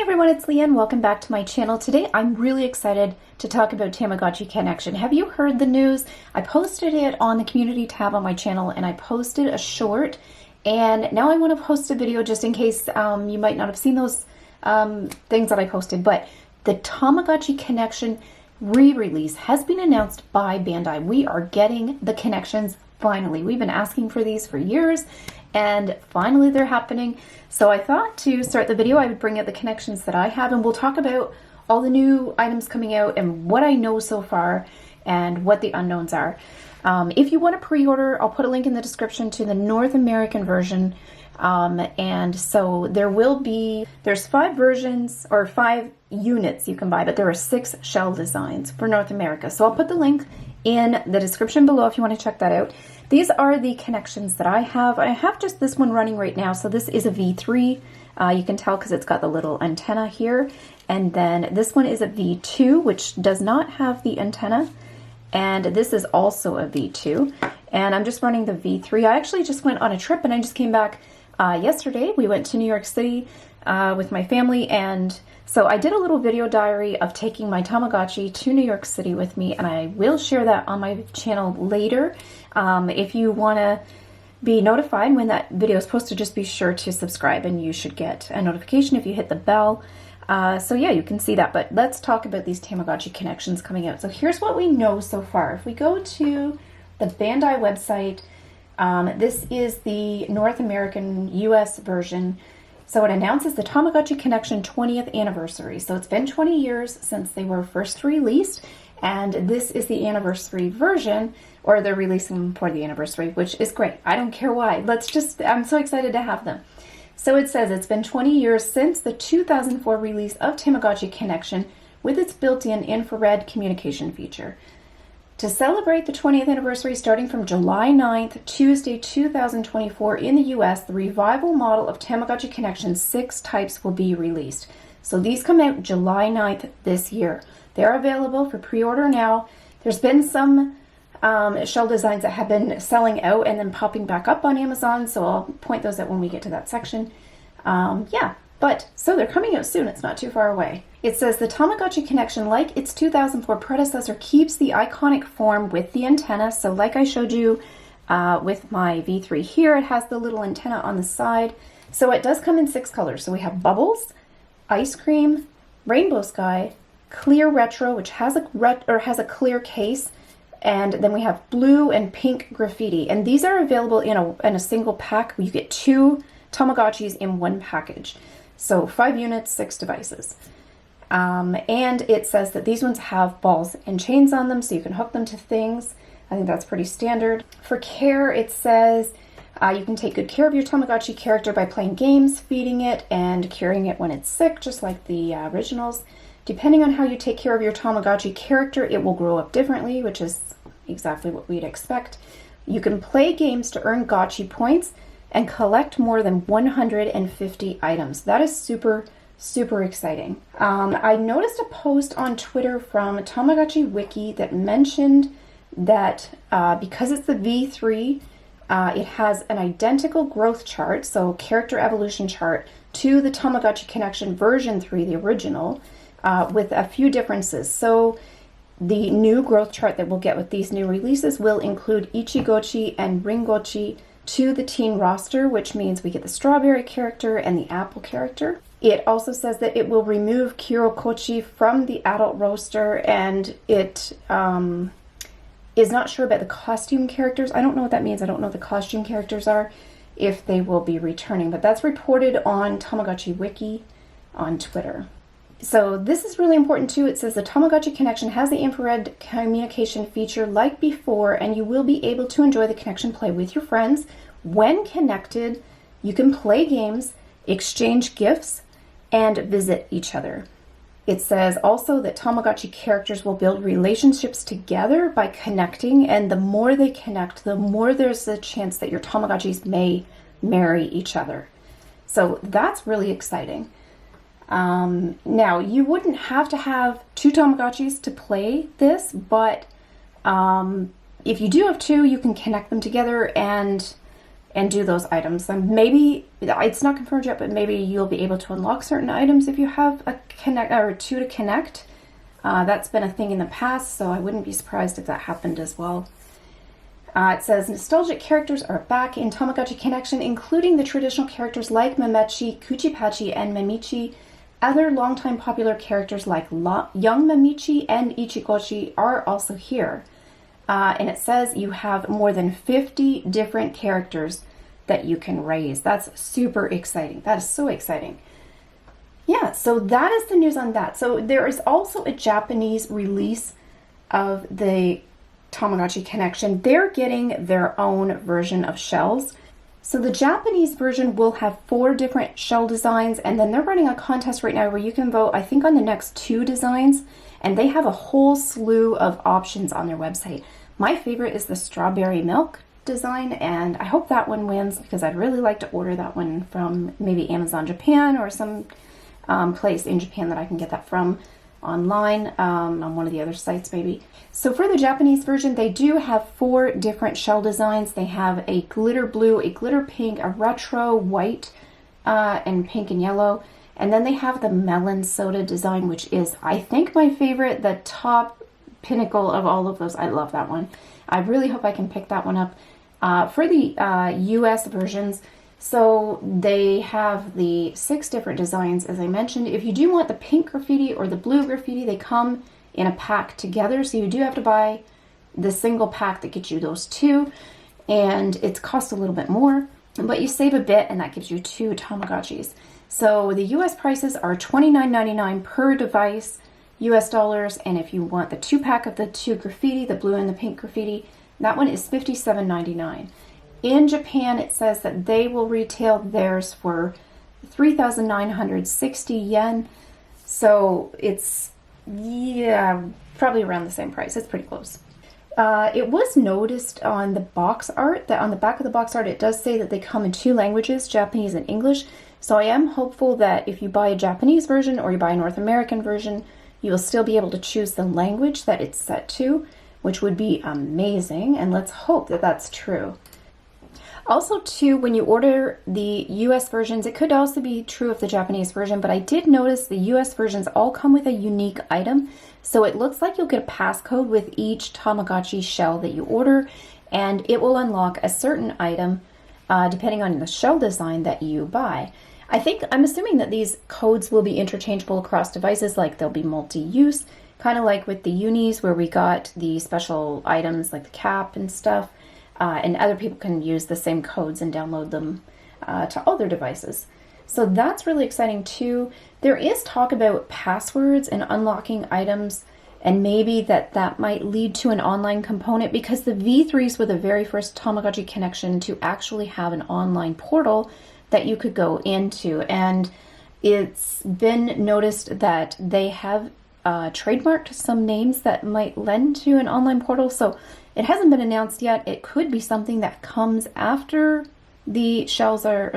Hey everyone, it's Leanne. Welcome back to my channel. Today I'm really excited to talk about Tamagotchi connection. Have you heard the news? I posted it on the community tab on my channel and I posted a short, and now I want to post a video just in case you might not have seen those things that I posted. But the Tamagotchi connection re-release has been announced by Bandai. We are getting the connections finally. We've been asking for these for years and finally they're happening. So I thought to start the video I would bring out the connections that I have, and we'll talk about all the new items coming out and what I know so far and what the unknowns are. If you want to pre-order, I'll put a link in the description to the North American version. And so there's 5 versions or 5 units you can buy, but there are 6 shell designs for North America. So I'll put the link in the description below if you want to check that out. These are the connections that I have. I have just this one running right now. So this is a V3. You can tell because it's got the little antenna here. And then this one is a V2, which does not have the antenna. And this is also a V2. And I'm just running the V3. I actually just went on a trip and I just came back yesterday. We went to New York City with my family, and so I did a little video diary of taking my Tamagotchi to New York City with me, and I will share that on my channel later. If you want to be notified when that video is posted, just be sure to subscribe and you should get a notification if you hit the bell. So yeah, you can see that, but let's talk about these Tamagotchi connections coming out. So here's what we know so far. If we go to the Bandai website, this is the North American US version. So it announces the Tamagotchi Connection 20th anniversary. So it's been 20 years since they were first released, and this is the anniversary version, or they're releasing them for the anniversary, which is great. I don't care why. I'm so excited to have them. So it says it's been 20 years since the 2004 release of Tamagotchi Connection with its built-in infrared communication feature. To celebrate the 20th anniversary, starting from July 9th, Tuesday, 2024 in the US, the revival model of Tamagotchi Connection 6 types will be released. So these come out July 9th this year. They're available for pre-order now. There's been some shell designs that have been selling out and then popping back up on Amazon, so I'll point those out when we get to that section. So they're coming out soon. It's not too far away. It says the Tamagotchi Connection, like its 2004 predecessor, keeps the iconic form with the antenna. So like I showed you with my V3 here, it has the little antenna on the side. So it does come in 6 colors. So we have Bubbles, Ice Cream, Rainbow Sky, Clear Retro, which has a clear case, and then we have Blue and Pink Graffiti. And these are available in a single pack. You get 2 Tamagotchis in one package. So 5 units, 6 devices. And it says that these ones have balls and chains on them, so you can hook them to things. I think that's pretty standard. For care, it says you can take good care of your Tamagotchi character by playing games, feeding it, and curing it when it's sick, just like the originals. Depending on how you take care of your Tamagotchi character, it will grow up differently, which is exactly what we'd expect. You can play games to earn Gotchi points and collect more than 150 items. That is super exciting. I noticed a post on Twitter from Tamagotchi Wiki that mentioned that because it's the V3, it has an identical growth chart, so character evolution chart, to the Tamagotchi Connection version 3, the original, with a few differences. So the new growth chart that we'll get with these new releases will include Ichigochi and Ringochi to the teen roster, which means we get the strawberry character and the apple character. It also says that it will remove Kirokochi from the adult roster, and it is not sure about the costume characters. I don't know what that means. I don't know what the costume characters are, if they will be returning, but that's reported on Tamagotchi Wiki on Twitter. So this is really important too. It says the Tamagotchi Connection has the infrared communication feature like before, and you will be able to enjoy the connection play with your friends. When connected, you can play games, exchange gifts, and visit each other. It says also that Tamagotchi characters will build relationships together by connecting, and the more they connect, the more there's a chance that your Tamagotchis may marry each other. So that's really exciting. Now, you wouldn't have to have 2 Tamagotchis to play this, but if you do have 2, you can connect them together and and do those items. And maybe, it's not confirmed yet, but maybe you'll be able to unlock certain items if you have a connect or two to connect. That's been a thing in the past, so I wouldn't be surprised if that happened as well. It says nostalgic characters are back in Tamagotchi Connection, including the traditional characters like Mamechi, Kuchipachi, and Mamichi. Other longtime popular characters like Young Mamichi and Ichigoshi are also here. And it says you have more than 50 different characters that you can raise. That's super exciting. That is so exciting. Yeah, so that is the news on that. So there is also a Japanese release of the Tamagotchi Connection. They're getting their own version of shells. So the Japanese version will have 4 different shell designs, and then they're running a contest right now where you can vote, I think, on the next 2 designs, and they have a whole slew of options on their website. My favorite is the strawberry milk design, and I hope that one wins because I'd really like to order that one from maybe Amazon Japan or some place in Japan that I can get that from online, on one of the other sites maybe. So for the Japanese version, they do have 4 different shell designs. They have a glitter blue, a glitter pink, a retro white, and pink and yellow. And then they have the melon soda design, which is, I think, my favorite, the top pinnacle of all of those. I love that one. I really hope I can pick that one up. For the US versions, so they have the 6 different designs, as I mentioned. If you do want the pink graffiti or the blue graffiti, they come in a pack together. So you do have to buy the single pack that gets you those 2. And it's cost a little bit more, but you save a bit, and that gives you 2 Tamagotchis. So the US prices are $29.99 per device, US dollars. And if you want the 2-pack of the 2 graffiti, the blue and the pink graffiti, that one is $57.99. In Japan, it says that they will retail theirs for 3,960 yen. So it's, yeah, probably around the same price. It's pretty close. It was noticed on the box art, that on the back of the box art, it does say that they come in 2 languages, Japanese and English. So I am hopeful that if you buy a Japanese version or you buy a North American version, you will still be able to choose the language that it's set to, which would be amazing. And let's hope that that's true. Also, too, when you order the US versions, it could also be true of the Japanese version, but I did notice the US versions all come with a unique item. So it looks like you'll get a passcode with each Tamagotchi shell that you order, and it will unlock a certain item depending on the shell design that you buy. I'm assuming that these codes will be interchangeable across devices, like they'll be multi-use, kind of like with the unis where we got the special items like the cap and stuff. And other people can use the same codes and download them to all their devices. So that's really exciting too. There is talk about passwords and unlocking items, and maybe that might lead to an online component, because the V3s were the very first Tamagotchi Connection to actually have an online portal that you could go into. And it's been noticed that they have trademarked some names that might lend to an online portal. So it hasn't been announced yet. It could be something that comes after the shells or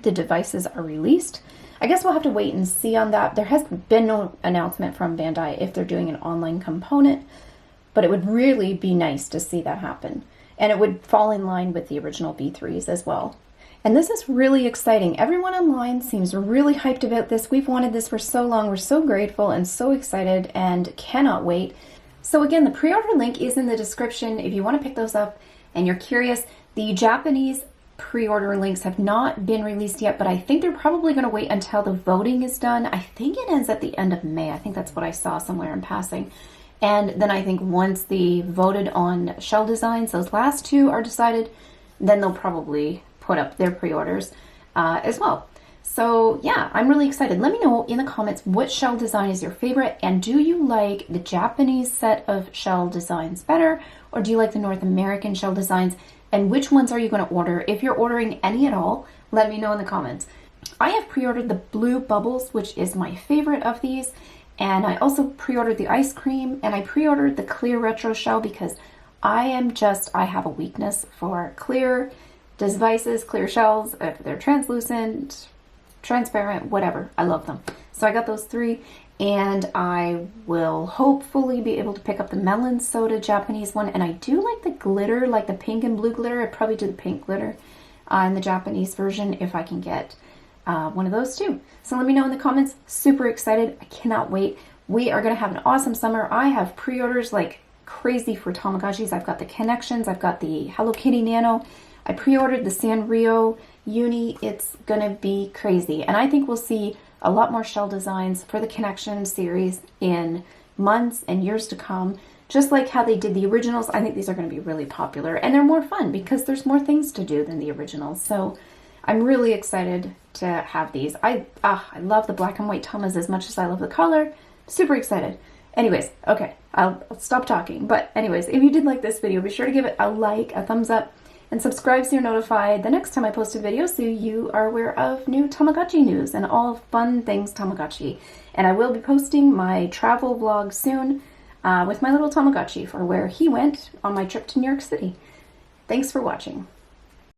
the devices are released. I guess we'll have to wait and see on that. There has been no announcement from Bandai if they're doing an online component, but it would really be nice to see that happen. And it would fall in line with the original V3s as well. And this is really exciting. Everyone online seems really hyped about this. We've wanted this for so long. We're so grateful and so excited and cannot wait. So again, the pre-order link is in the description if you want to pick those up and you're curious. The Japanese pre-order links have not been released yet, but I think they're probably going to wait until the voting is done. I think it ends at the end of May. I think that's what I saw somewhere in passing. And then I think once the voted on shell designs, those last 2 are decided, then they'll probably put up their pre-orders as well. So yeah, I'm really excited. Let me know in the comments what shell design is your favorite, and do you like the Japanese set of shell designs better, or do you like the North American shell designs, and which ones are you going to order? If you're ordering any at all, let me know in the comments. I have pre-ordered the blue bubbles, which is my favorite of these, and I also pre-ordered the ice cream, and I pre-ordered the clear retro shell because I have a weakness for clear devices, clear shells. If they're translucent, transparent, whatever, I love them. So I got those 3, and I will hopefully be able to pick up the melon soda Japanese one. And I do like the glitter, like the pink and blue glitter. I'd probably do the pink glitter. and the Japanese version if I can get one of those too. So let me know in the comments. Super excited. I cannot wait. We are going to have an awesome summer. I have pre-orders like crazy for Tamagotchis. I've got the Connections. I've got the Hello Kitty Nano. I pre-ordered the Sanrio Uni. It's going to be crazy. And I think we'll see a lot more shell designs for the Connection series in months and years to come. Just like how they did the originals, I think these are going to be really popular. And they're more fun because there's more things to do than the originals. So I'm really excited to have these. I love the black and white Tamas as much as I love the color. Super excited. Anyways, okay, I'll stop talking. But anyways, if you did like this video, be sure to give it a like, a thumbs up, and subscribe so you're notified the next time I post a video so you are aware of new Tamagotchi news and all fun things Tamagotchi. And I will be posting my travel vlog soon with my little Tamagotchi for where he went on my trip to New York City. Thanks for watching.